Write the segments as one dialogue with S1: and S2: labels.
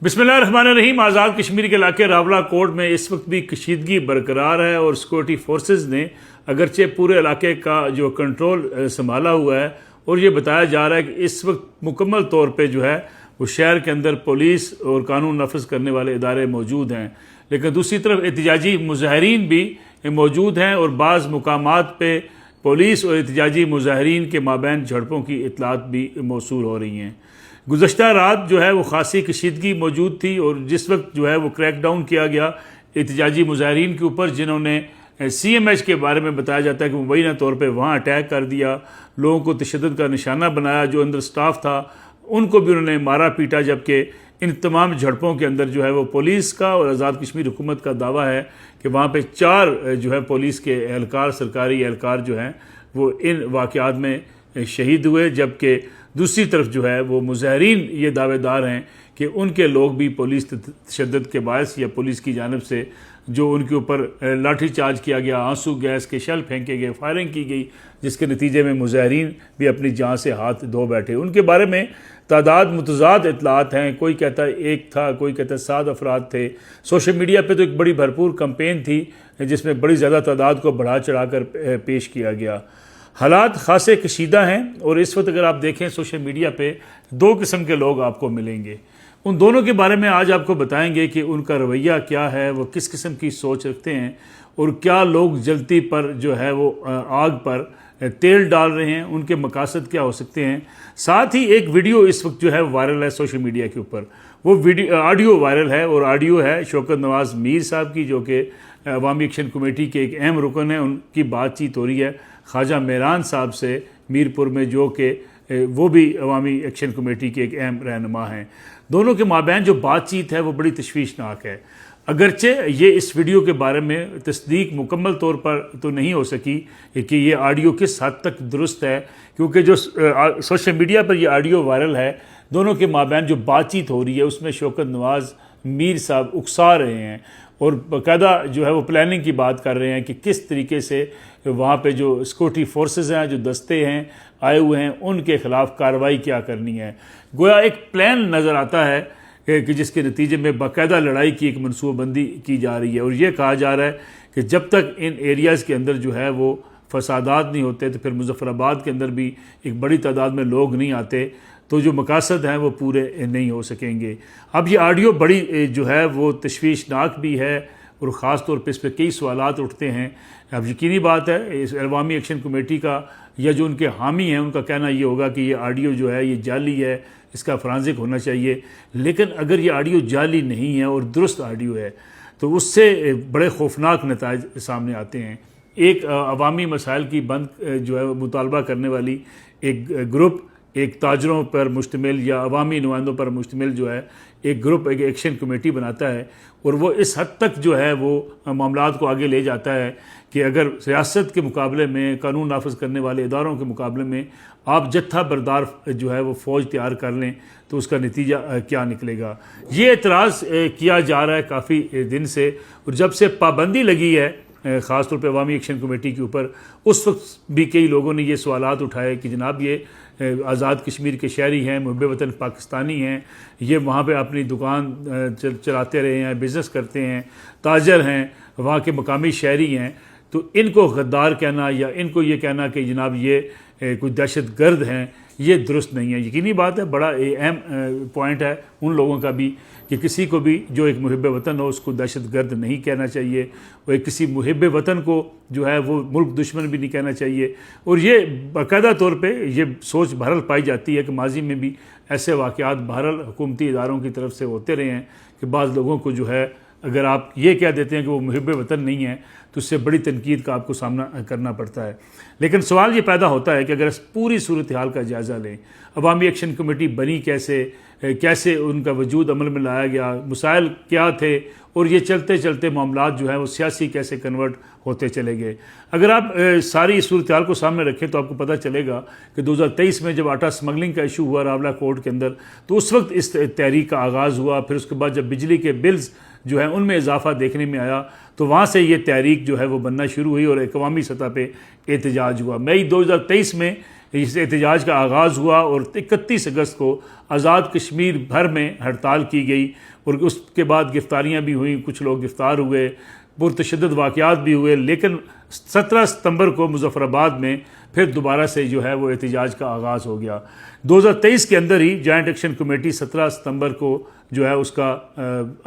S1: बिस्मिल्लाहिर्रहमानिर्रहीम। आज़ाद कश्मीर के इलाके रावला कोट में इस वक्त भी कशीदगी बरकरार है और सिक्योरिटी फोर्सेस ने अगरचे पूरे इलाके का जो कंट्रोल संभाला हुआ है और ये बताया जा रहा है कि इस वक्त मुकम्मल तौर पे जो है वो शहर के अंदर पुलिस और कानून नाफिज करने वाले इदारे मौजूद हैं। लेकिन दूसरी तरफ एहतजाजी मुजाहरीन भी मौजूद हैं और बाज़ मुकामात पे पुलिस और एहतजाजी मुजाहरीन के माबैन झड़पों की इतलात भी मौसूल हो रही हैं। गुज़श्ता रात जो है वो खासी कशीदगी मौजूद थी और जिस वक्त जो है वो क्रैक डाउन किया गया एहतजाजी मुजाहरीन के ऊपर, जिन्होंने CMH के बारे में बताया जाता है कि मुबैना तौर पर वहाँ अटैक कर दिया, लोगों को तशद्दुद का निशाना बनाया, जो अंदर स्टाफ था उनको भी उन्होंने मारा पीटा। जबकि इन तमाम झड़पों के अंदर जो है वो पुलिस का और आज़ाद कश्मीर हुकूमत का दावा है कि वहाँ पे 4 जो है पुलिस के एहलकार, सरकारी एहलकार जो हैं वो इन वाक़यात में शहीद हुए। जबकि दूसरी तरफ जो है वो मुजाहरीन ये दावेदार हैं कि उनके लोग भी पुलिस तशद्दुद के बायस या पुलिस की जानिब से जो उनके ऊपर लाठी चार्ज किया गया, आंसू गैस के शेल फेंके गए, फायरिंग की गई, जिसके नतीजे में मुजाहरीन भी अपनी जान से हाथ धो बैठे। उनके बारे में तादाद मुतज़ाद इतलात हैं। कोई कहता है 1 था, कोई कहता है 7 अफराद थे। सोशल मीडिया पे तो एक बड़ी भरपूर कैंपेन थी जिसमें बड़ी ज़्यादा तादाद को बढ़ा चढ़ा कर पेश किया गया। हालात खासे कशीदा हैं और इस वक्त अगर आप देखें सोशल मीडिया पे 2 किस्म के लोग आपको मिलेंगे। उन दोनों के बारे में आज आपको बताएंगे कि उनका रवैया क्या है, वो किस किस्म की सोच रखते हैं और क्या लोग जलती पर जो है वो आग पर तेल डाल रहे हैं, उनके मकासद क्या हो सकते हैं। साथ ही एक वीडियो इस वक्त जो है वायरल है सोशल मीडिया के ऊपर, वो वीडियो ऑडियो वायरल है और ऑडियो है शौकत नवाज़ मीर साहब की, जो कि अवामी एक्शन कमेटी के एक अहम रुकन है। उनकी बातचीत हो रही है ख्वाजा मेहरान साहब से मीरपुर में, जो कि वो भी अवामी एक्शन कमेटी के एक अहम रहनुमा हैं। दोनों के माबैन जो बातचीत है वो बड़ी तशवीशनाक है। अगरचे ये इस वीडियो के बारे में तस्दीक मुकम्मल तौर पर तो नहीं हो सकी कि ये ऑडियो किस हद तक दुरुस्त है, क्योंकि जो सोशल मीडिया पर ये ऑडियो वायरल है, दोनों के माबैन जो बातचीत हो रही है उसमें शौकत नवाज़ मीर साहब उकसा रहे हैं और बाकायदा जो है वो प्लानिंग की बात कर रहे हैं कि किस तरीके से वहाँ पे जो सिक्योरिटी फोर्सेस हैं, जो दस्ते हैं आए हुए हैं, उनके ख़िलाफ़ कार्रवाई क्या करनी है। गोया एक प्लान नज़र आता है कि जिसके नतीजे में बाकायदा लड़ाई की एक मनसूबाबंदी की जा रही है और ये कहा जा रहा है कि जब तक इन एरियाज़ के अंदर जो है वो फसादात नहीं होते तो फिर मुजफ्फराबाद के अंदर भी एक बड़ी तादाद में लोग नहीं आते तो जो मकासद हैं वो पूरे नहीं हो सकेंगे। अब ये ऑडियो बड़ी जो है वो तशवीशनाक भी है और ख़ास तौर पर इस पर कई सवालात उठते हैं। अब यकीनी बात है इस अवामी एक्शन कमेटी का या जो उनके हामी हैं उनका कहना ये होगा कि ये ऑडियो जो है ये जाली है, इसका फॉरेंसिक होना चाहिए। लेकिन अगर ये ऑडियो जाली नहीं है और दुरुस्त ऑडियो है तो उससे बड़े खौफनाक नताइज सामने आते हैं। एक अवामी मसाइल की बंद जो है मुतालबा करने वाली एक ग्रुप, एक ताजरों पर मुश्तमिल या अवामी नुमाइंदों पर मुश्तमिल जो है एक ग्रुप, एक एक्शन कमेटी बनाता है और वो इस हद तक जो है वो मामलात को आगे ले जाता है कि अगर रियासत के मुकाबले में, कानून नाफिज करने वाले इदारों के मुकाबले में आप जत्था बरदार जो है वो फ़ौज तैयार कर लें तो उसका नतीजा क्या निकलेगा। ये एतराज़ किया जा रहा है काफ़ी दिन से और जब से पाबंदी लगी है ख़ास तौर पे अवामी एक्शन कमेटी के ऊपर, उस वक्त भी कई लोगों ने ये सवालात उठाए कि जनाब ये आज़ाद कश्मीर के शहरी हैं, मुहब्बे वतन पाकिस्तानी हैं, ये वहाँ पे अपनी दुकान चलाते रहे हैं, बिज़नेस करते हैं, ताजर हैं, वहाँ के मकामी शहरी हैं, तो इनको गद्दार कहना या इनको ये कहना कि जनाब ये कोई दहशत गर्द हैं, ये दुरुस्त नहीं है। यकीनी बात है बड़ा अहम पॉइंट है उन लोगों का भी कि किसी को भी जो एक मुहिब्बे वतन हो उसको दहशत गर्द नहीं कहना चाहिए और किसी मुहिब्बे वतन को जो है वो मुल्क दुश्मन भी नहीं कहना चाहिए। और ये बाकायदा तौर पे ये सोच बहरहाल पाई जाती है कि माजी में भी ऐसे वाक़यात बहरहाल हुकूमती इदारों की तरफ से होते रहे हैं कि बाज़ लोगों को जो है अगर आप ये कह देते हैं कि वो मुहिब्बे वतन नहीं है तो उससे बड़ी तनकीद का आपको सामना करना पड़ता है। लेकिन सवाल ये पैदा होता है कि अगर पूरी सूरत हाल का जायज़ा लें, अवामी एक्शन कमेटी बनी कैसे उनका वजूद अमल में लाया गया, मसाइल क्या थे और ये चलते चलते मामलात जो हैं वो सियासी कैसे कन्वर्ट होते चले गए। अगर आप सारी सूरत हाल को सामने रखें तो आपको पता चलेगा कि 2023 में जब आटा स्मगलिंग का इशू हुआ रावला कोर्ट के अंदर तो उस वक्त इस तहरीक का आगाज़ हुआ। फिर उसके बाद जब बिजली के बिल्स जो है उनमें इजाफा देखने में आया तो वहाँ से ये तहरीक जो है वो बनना शुरू हुई और अवामी सतह पे एहतजाज हुआ। मई 2023 में इस एहतजाज का आगाज़ हुआ और 31 अगस्त को आज़ाद कश्मीर भर में हड़ताल की गई और उसके बाद गिरफ्तारियाँ भी हुई, कुछ लोग गिरफ़्तार हुए, पुरतशद्दुद वाक़यात भी हुए। लेकिन 17 सितंबर को मुज़फ़्फ़राबाद में फिर दोबारा से जो है वो एहतजाज का आगाज़ हो गया। 2023 के अंदर ही जॉइंट एक्शन कमेटी 17 सितंबर को जो है उसका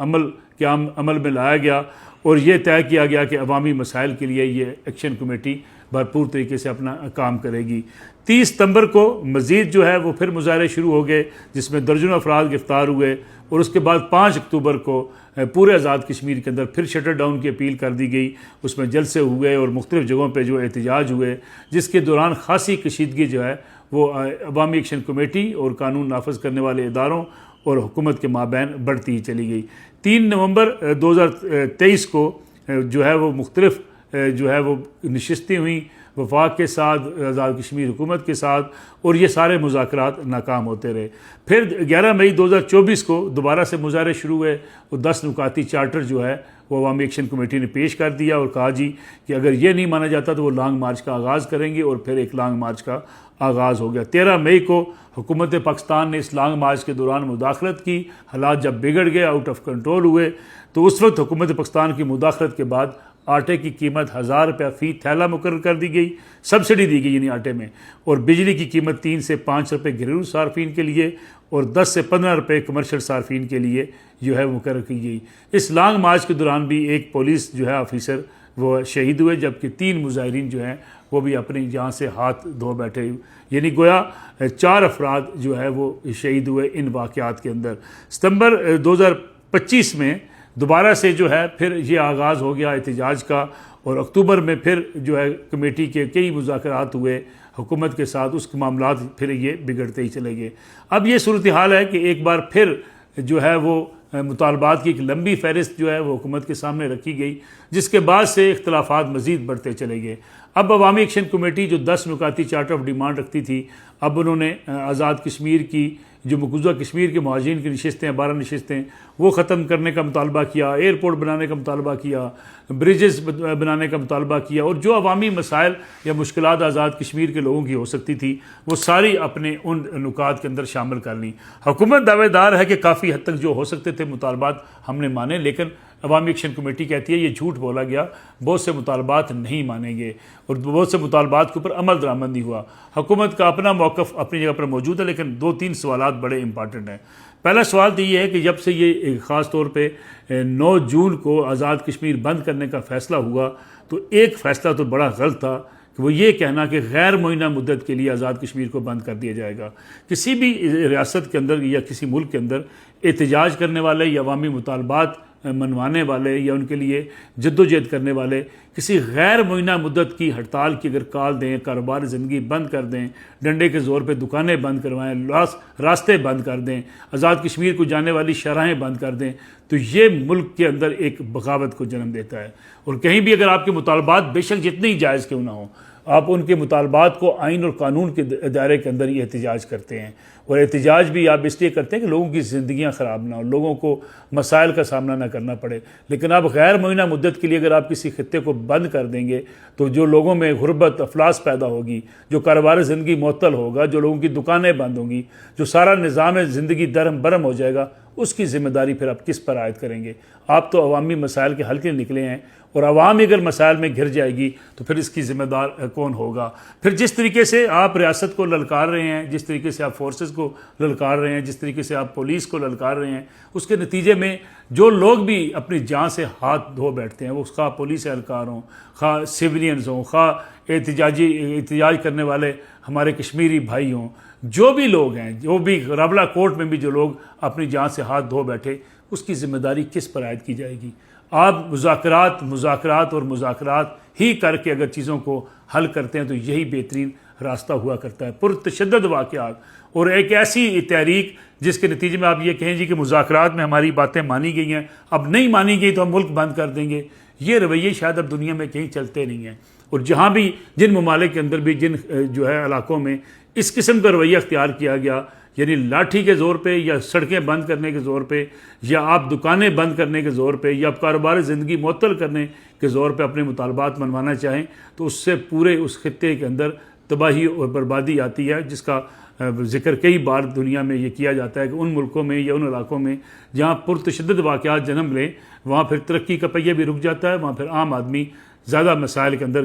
S1: अमल में लाया गया और ये तय किया गया कि अवामी मसाइल के लिए ये एक्शन कमेटी भरपूर तरीके से अपना काम करेगी। 30 सितंबर को मज़ीद जो है वो फिर मुजाहरे शुरू हो गए जिसमें दर्जनों अफराद गिरफ़्तार हुए और उसके बाद 5 अक्टूबर को पूरे आज़ाद कश्मीर के अंदर फिर शटर डाउन की अपील कर दी गई। उसमें जलसे हुए और मुख्तलिफ़ जगहों पर जो एहतजाज हुए, जिसके दौरान खासी कशीदगी जो है वो अवामी एक्शन कमेटी और कानून नाफज करने वाले इदारों और हुकूमत के माबैन बढ़ती ही चली गई। 3 नवंबर 2023 को जो है वो मुख्तलिफ़ जो है वो नशिस्तें हुई वफाक के साथ, आज़ाद कश्मीर हुकूमत के साथ, और ये सारे मुज़ाकरात नाकाम होते रहे। फिर 11 मई 2024 को दोबारा से मुज़ाहरे शुरू हुए और 10 नुकाती चार्टर जो है वो अवामी एक्शन कमेटी ने पेश कर दिया और कहा जी कि अगर ये नहीं माना जाता तो वो लॉन्ग मार्च का आगाज़ करेंगे और फिर एक लॉन्ग मार्च का आगाज़ हो गया। 13 मई को हुकूमत पाकिस्तान ने इस लॉन्ग मार्च के दौरान मुदाखलत की। हालात जब बिगड़ गए, आउट ऑफ कंट्रोल हुए, तो उस वक्त हुकूमत पाकिस्तान की मुदाखलत के बाद आटे की कीमत 1000 रुपया फ़ी थैला मुकर्रर कर दी गई, सब्सिडी दी गई यानी आटे में, और बिजली की कीमत 3 से 5 रुपये घरेलू सार्फिन के लिए और 10 से 15 रुपये कमर्शियल सार्फिन के लिए जो है मुकर्रर की गई। इस लॉन्ग मार्च के दौरान भी एक पुलिस जो है ऑफिसर वो शहीद हुए, जबकि 3 मुजाहिरीन जो हैं वो भी अपनी जान से हाथ धो बैठे, यानी गोया 4 अफराद जो है वो शहीद हुए इन वाक़यात के अंदर। सितंबर 2025 में दोबारा से जो है फिर ये आगाज़ हो गया एहतजाज का और अक्टूबर में फिर जो है कमेटी के कई मुज़ाकरात हुए हुकूमत के साथ, उसके मामलात फिर ये बिगड़ते ही चले गए। अब ये सूरत हाल है कि एक बार फिर जो है वो मुतालबात की एक लंबी फहरिस्त जो है वो हुकूमत के सामने रखी गई, जिसके बाद से इख्तलाफात मज़ीद बढ़ते चले गए। अब अवामी एक्शन कमेटी जो 10 नुकाती चार्टर ऑफ डिमांड रखती थी, अब उन्होंने आज़ाद कश्मीर की जो मकबूजा कश्मीर के मुहाजिरीन की नशिस्तें हैं, 12 नशिस्तें, वो ख़त्म करने का मुतालबा किया, एयरपोर्ट बनाने का मुतालबा किया, ब्रिजेस बनाने का मुतालबा किया, और जो अवामी मसाइल या मुश्किलात आज़ाद कश्मीर के लोगों की हो सकती थी वो सारी अपने उन नुकात के अंदर शामिल कर ली। हुकूमत दावेदार है कि काफ़ी हद तक जो हो सकते थे मुतालबात हमने माने, लेकिन अवामी एक्शन कमेटी कहती है ये झूठ बोला गया, बहुत से मुतालबात नहीं मानेंगे और बहुत से मुतालबात के ऊपर अमल दरामद नहीं हुआ। हुकूमत का अपना मौक़िफ़ अपनी जगह पर मौजूद है, लेकिन 2-3 सवालात बड़े इंपॉर्टेंट हैं। पहला सवाल तो ये है कि जब से ये ख़ास तौर पे 9 जून को आज़ाद कश्मीर बंद करने का फ़ैसला हुआ, तो एक फ़ैसला तो बड़ा गलत था कि वो ये कहना कि गैर मुअय्यना मुद्दत के लिए आज़ाद कश्मीर को बंद कर दिया जाएगा। किसी भी रियासत के अंदर या किसी मुल्क के अंदर एहतजाज करने वाले या अवामी मुतालबात मनवाने वाले या उनके लिए जद्दोजहद करने वाले किसी गैर मुअय्यना मुद्दत की हड़ताल की अगर कॉल दें, कारोबार ज़िंदगी बंद कर दें, डंडे के ज़ोर पे दुकानें बंद करवाएं, रास्ते बंद कर दें, आज़ाद कश्मीर को जाने वाली शराहें बंद कर दें, तो ये मुल्क के अंदर एक बगावत को जन्म देता है। और कहीं भी अगर आपके मुतालबात बेशक जितने ही जायज़ क्यों ना हो, आप उनके मुतालबात को आइन और कानून के दायरे के अंदर ही एहतजाज करते हैं, और एहतजाज भी आप इसलिए करते हैं कि लोगों की ज़िंदगियां ख़राब ना हो, लोगों को मसाइल का सामना ना करना पड़े। लेकिन आप गैर मुअय्यना मुद्दत के लिए अगर आप किसी खित्ते को बंद कर देंगे तो जो लोगों में गुर्बत अफलास पैदा होगी, जो कारोबार ज़िंदगी मुअत्तल होगा, जो लोगों की दुकानें बंद होंगी, जो सारा निज़ाम ज़िंदगी दरम बरम हो जाएगा, उसकी ज़िम्मेदारी फिर आप किस पर आयद करेंगे? आप तो अवामी मसाइल के हल के निकले हैं, और अवाम अगर मसाइल में घिर जाएगी तो फिर इसकी ज़िम्मेदार कौन होगा? फिर जिस तरीके से आप रियासत को ललकार रहे हैं, जिस तरीके से आप फोर्सेस को ललकार रहे हैं, जिस तरीके से आप पुलिस को ललकार रहे हैं, उसके नतीजे में जो लोग भी अपनी जान से हाथ धो बैठते हैं, वो खा पुलिस एहलकार हों, खा सिविलियंस हों, खा एहतजाज करने वाले हमारे कश्मीरी भाई हों, जो भी लोग हैं, जो भी रावला कोर्ट में भी जो लोग अपनी जान से हाथ धो बैठे, उसकी ज़िम्मेदारी किस पर आयद की जाएगी? आप मुज़ाकरात और मुज़ाकरात ही करके अगर चीज़ों को हल करते हैं तो यही बेहतरीन रास्ता हुआ करता है। पुरतशद्दद वाक़यात और एक ऐसी तहरीक जिसके नतीजे में आप ये कहें जी कि मुज़ाकरात में हमारी बातें मानी गई हैं, अब नहीं मानी गई तो हम मुल्क बंद कर देंगे, ये रवैये शायद अब दुनिया में कहीं चलते नहीं हैं। और जहाँ भी जिन ममालिक के अंदर भी जिन जो है इलाकों में इस किस्म का रवैया अख्तियार किया गया, यानी लाठी के ज़ोर पे या सड़कें बंद करने के ज़ोर पे या आप दुकानें बंद करने के ज़ोर पे या आप कारोबार ज़िंदगी मुअत्तल करने के ज़ोर पे अपने मुतालबात मनवाना चाहें, तो उससे पूरे उस खित्ते के अंदर तबाही और बर्बादी आती है, जिसका जिक्र कई बार दुनिया में ये किया जाता है कि उन मुल्कों में या उन इलाकों में जहाँ पुरतशद्दुद वाक़यात जन्म लें, वहाँ फिर तरक्की का पहिया भी रुक जाता है, वहाँ फिर आम आदमी ज़्यादा मसाइल के अंदर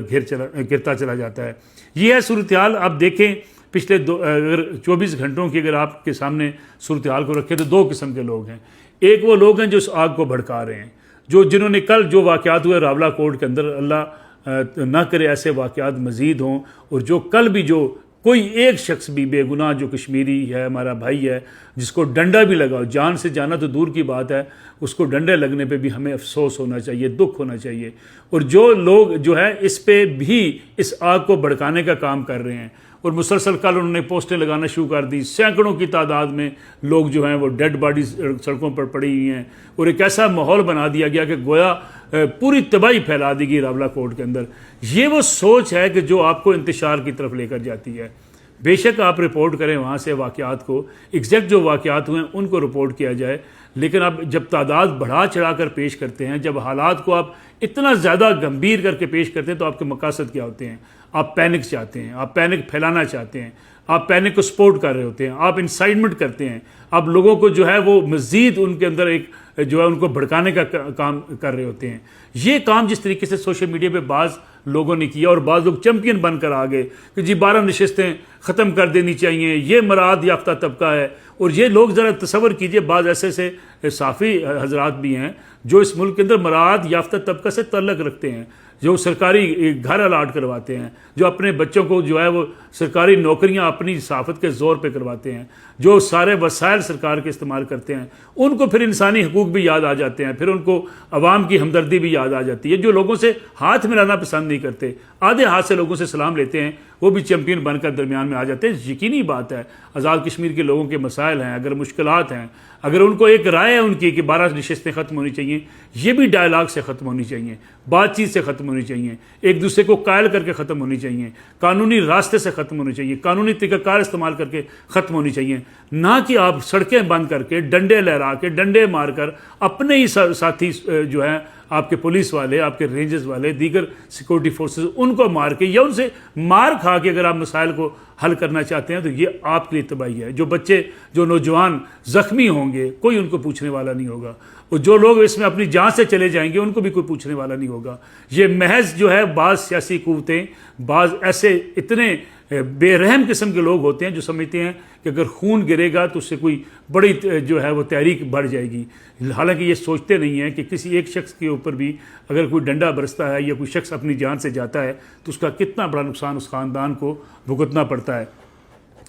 S1: गिरता चला जाता है। ये है सूरत हाल। आप देखें पिछले अगर 24 घंटों की अगर आपके सामने सूरत हाल को रखें तो दो किस्म के लोग हैं। एक वो लोग हैं जो इस आग को भड़का रहे हैं, जिन्होंने कल जो वाक़यात हुए रावला कोर्ट के अंदर, अल्लाह ना करे ऐसे वाक़यात मज़ीद हों, और जो कल भी जो कोई एक शख्स भी बेगुनाह जो कश्मीरी है, हमारा भाई है, जिसको डंडा भी लगा, जान से जाना तो दूर की बात है, उसको डंडे लगने पे भी हमें अफसोस होना चाहिए, दुख होना चाहिए। और जो लोग जो है इस पे भी इस आग को भड़काने का काम कर रहे हैं, और मुसलसल कल उन्होंने पोस्टें लगाना शुरू कर दी, सैकड़ों की तादाद में लोग जो हैं वो डेड बॉडी सड़कों पर पड़ी हुई हैं, और एक ऐसा माहौल बना दिया गया कि गोया पूरी तबाही फैला दी गई रावला कोर्ट के अंदर। ये वो सोच है कि जो आपको इंतशार की तरफ लेकर जाती है। बेशक आप रिपोर्ट करें वहाँ से वाक़यात को, एग्जैक्ट जो वाक़यात हुए हैं उनको रिपोर्ट किया जाए, लेकिन आप जब तादाद बढ़ा चढ़ा कर पेश करते हैं, जब हालात को आप इतना ज़्यादा गंभीर करके पेश करते हैं, तो आपके मकासद क्या होते हैं? आप पैनिक चाहते हैं, आप पैनिक फैलाना चाहते हैं, आप पैनिक को सपोर्ट कर रहे होते हैं, आप इंसाइटमेंट करते हैं, आप लोगों को जो है वो मज़ीद उनके अंदर एक जो है उनको भड़काने का काम कर रहे होते हैं। ये काम जिस तरीके से सोशल मीडिया पे बाज़ लोगों ने किया, और बाज़ लोग चैम्पियन बनकर आ गए कि जी 12 नशस्तें ख़त्म कर देनी चाहिए, ये मराद याफ्ता तबका है। और ये लोग ज़रा तसव्वुर कीजिए, बाज़ ऐसे साफ़ी हजरात भी हैं जो इस मुल्क के अंदर मराद याफ्ता तबका से तल्लक रखते हैं, जो सरकारी घर अलाट करवाते हैं, जो अपने बच्चों को जो है वो सरकारी नौकरियां अपनी सहाफ़त के ज़ोर पे करवाते हैं, जो सारे वसाइल सरकार के इस्तेमाल करते हैं, उनको फिर इंसानी हकूक़ भी याद आ जाते हैं, फिर उनको अवाम की हमदर्दी भी याद आ जाती है। जो लोगों से हाथ मिलाना पसंद नहीं करते, आधे हाथ से लोगों से सलाम लेते हैं, वो भी चैम्पियन बनकर दरमियान में आ जाते हैं। यकीनी बात है, आज़ाद कश्मीर के लोगों के मसाइल हैं, अगर मुश्किलात हैं, अगर उनको एक राय है उनकी कि 12 नशस्तें ख़त्म होनी चाहिए, ये भी डायलाग से ख़त्म होनी चाहिए, बातचीत से ख़त्म होनी चाहिए, एक दूसरे को कायल करके ख़त्म होनी चाहिए, कानूनी रास्ते से ख़त्म होनी चाहिए, कानूनी तरीक़ाकार इस्तेमाल करके ख़त्म होनी चाहिए, ना कि आप सड़कें बंद करके, डंडे लहरा के, डंडे मारकर अपने ही साथी जो हैं आपके पुलिस वाले, आपके रेंजर्स वाले, दीगर सिक्योरिटी फोर्सेस, उनको मार के या उनसे मार खा के अगर आप मसाइल को हल करना चाहते हैं, तो ये आपके लिए तबाही है। जो बच्चे, जो नौजवान ज़ख्मी होंगे, कोई उनको पूछने वाला नहीं होगा, और जो लोग इसमें अपनी जान से चले जाएंगे, उनको भी कोई पूछने वाला नहीं होगा। ये महज जो है बाज़ सियासी क़ुव्वतें, बाज़ ऐसे इतने बेरहम किस्म के लोग होते हैं जो समझते हैं कि अगर खून गिरेगा तो उससे कोई बड़ी जो है वो तहरीक बढ़ जाएगी। हालांकि ये सोचते नहीं हैं कि किसी एक शख्स के ऊपर भी अगर कोई डंडा बरसता है या कोई शख्स अपनी जान से जाता है तो उसका कितना बड़ा नुकसान उस ख़ानदान को भुगतना पड़ता है।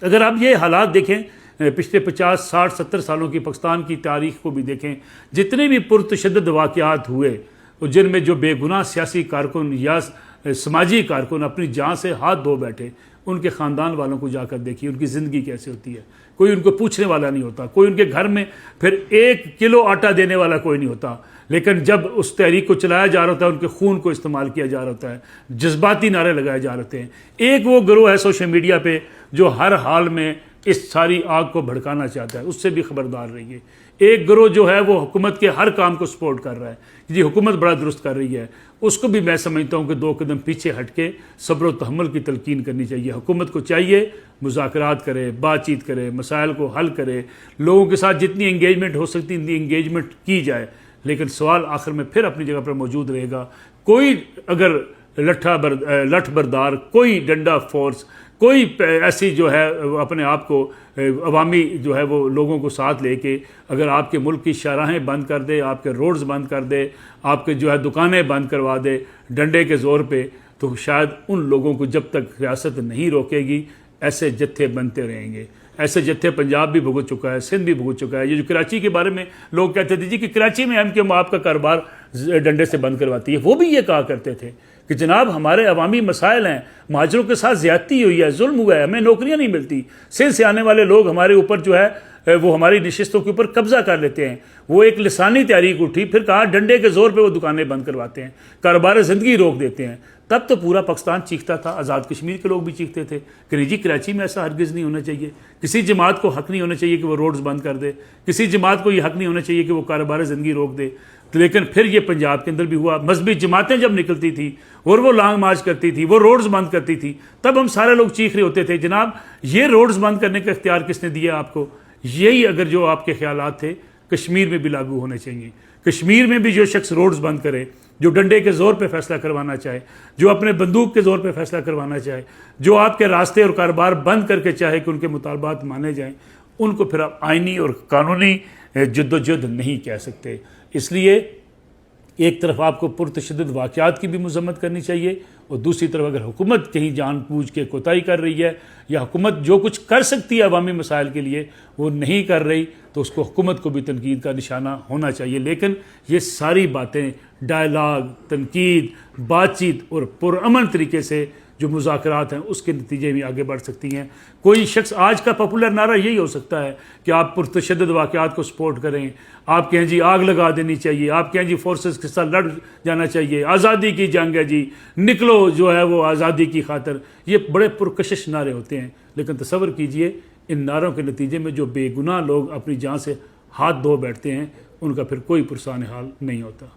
S1: अगर आप ये हालात देखें, पिछले 50, 60, 70 सालों की पाकिस्तान की तारीख़ को भी देखें, जितने भी पुरतशद्दुद वाक़यात हुए और जिनमें जो बेगुनाह सियासी कारकुन या समाजी कारकुन अपनी जान से हाथ धो बैठे, उनके ख़ानदान वालों को जाकर देखिए उनकी ज़िंदगी कैसे होती है। कोई उनको पूछने वाला नहीं होता, कोई उनके घर में फिर 1 किलो आटा देने वाला कोई नहीं होता। लेकिन जब उस तहरीक को चलाया जा रहा होता है, उनके खून को इस्तेमाल किया जा रहा होता है, जज्बाती नारे लगाए जा रहे हैं। एक वो गिरोह है सोशल मीडिया पे जो हर हाल में इस सारी आग को भड़काना चाहता है, उससे भी खबरदार रहिए। एक गिरोह जो है वो हुकूमत के हर काम को सपोर्ट कर रहा है, जी हुकूमत बड़ा दुरुस्त कर रही है, उसको भी मैं समझता हूँ कि 2 कदम पीछे हट के सब्र व तहम्मुल की तलकीन करनी चाहिए। हुकूमत को चाहिए मुज़ाकरात करे, बातचीत करे, मसाइल को हल करे, लोगों के साथ जितनी इंगेजमेंट हो सकती है इतनी इंगेजमेंट की जाए। लेकिन सवाल आखिर में फिर अपनी जगह पर मौजूद रहेगा, कोई अगर लठ बरदार, कोई डंडा फोर्स, कोई ऐसी जो है अपने आप को अवामी जो है वो लोगों को साथ लेके अगर आपके मुल्क की शाहराहें बंद कर दे, आपके रोड्स बंद कर दे, आपके जो है दुकानें बंद करवा दे डंडे के ज़ोर पे, तो शायद उन लोगों को जब तक रियासत नहीं रोकेगी ऐसे जत्थे बनते रहेंगे। ऐसे जत्थे पंजाब भी भुगत चुका है, सिंध भी भुगत चुका है। ये जो कराची के बारे में लोग कहते थे जी कि कराची में MKM आपका कारोबार डंडे से बंद करवाती है, वो भी ये कहा करते थे कि जनाब हमारे अवामी मसाइल हैं, महाजरों के साथ ज़्यादती हुई है, जुल्म हुआ है, हमें नौकरियां नहीं मिलती, सिंध से आने वाले लोग हमारे ऊपर जो है वो हमारी नशिस्तों के ऊपर कब्जा कर लेते हैं। वो एक लिसानी तहरीक उठी, फिर कहा डंडे के ज़ोर पे वो दुकानें बंद करवाते हैं, कारोबार ज़िंदगी रोक देते हैं। तब तो पूरा पाकिस्तान चीखता था, आज़ाद कश्मीर के लोग भी चीखते थे कि नहीं जी कराची में ऐसा हरगिज़ नहीं होना चाहिए, किसी जमात को हक नहीं होना चाहिए कि वो रोड्स बंद कर दे, किसी जमात को ये हक नहीं होना चाहिए कि वो कारोबार ज़िंदगी रोक दे। तो लेकिन फिर ये पंजाब के अंदर भी हुआ। मजहबी जमातें जब निकलती थी और वो लॉन्ग मार्च करती थी, वो रोड्स बंद करती थी, तब हम सारे लोग चीख रहे होते थे, जनाब ये रोड्स बंद करने का इख्तियार किसने दिया आपको? यही अगर जो आपके ख्यालात थे कश्मीर में भी लागू होने चाहिए। कश्मीर में भी जो शख्स रोड्स बंद करे, जो डंडे के ज़ोर पे फैसला करवाना चाहे, जो अपने बंदूक के ज़ोर पे फैसला करवाना चाहे, जो आपके रास्ते और कारोबार बंद करके चाहे कि उनके मुतालबात माने जाएं, उनको फिर आप आइनी और कानूनी जद्दोजहद नहीं कह सकते। इसलिए एक तरफ आपको पुरतशद्दुद वाक़यात की भी मज़म्मत करनी चाहिए और दूसरी तरफ अगर हुकूमत कहीं जानबूझ के कोताही कर रही है या हुकूमत जो कुछ कर सकती है अवामी मसाइल के लिए वो नहीं कर रही, तो उसको हुकूमत को भी तनकीद का निशाना होना चाहिए। लेकिन ये सारी बातें डायलाग, तनकीद, बातचीत और पुरअमन तरीके से जो मुज़ाकरात हैं उसके नतीजे में आगे बढ़ सकती हैं। कोई शख्स, आज का पॉपुलर नारा यही हो सकता है कि आप पुरतशद्दुद वाक़यात को सपोर्ट करें, आप कहें जी आग लगा देनी चाहिए, आप कहें जी फोर्सेस के साथ लड़ जाना चाहिए, आज़ादी की जंग है जी, निकलो जो है वो आज़ादी की खातर। ये बड़े पुरकशिश नारे होते हैं, लेकिन तसव्वुर कीजिए इन नारों के नतीजे में जो बेगुनाह लोग अपनी जान से हाथ धो बैठते हैं उनका फिर कोई पुरसान हाल नहीं होता।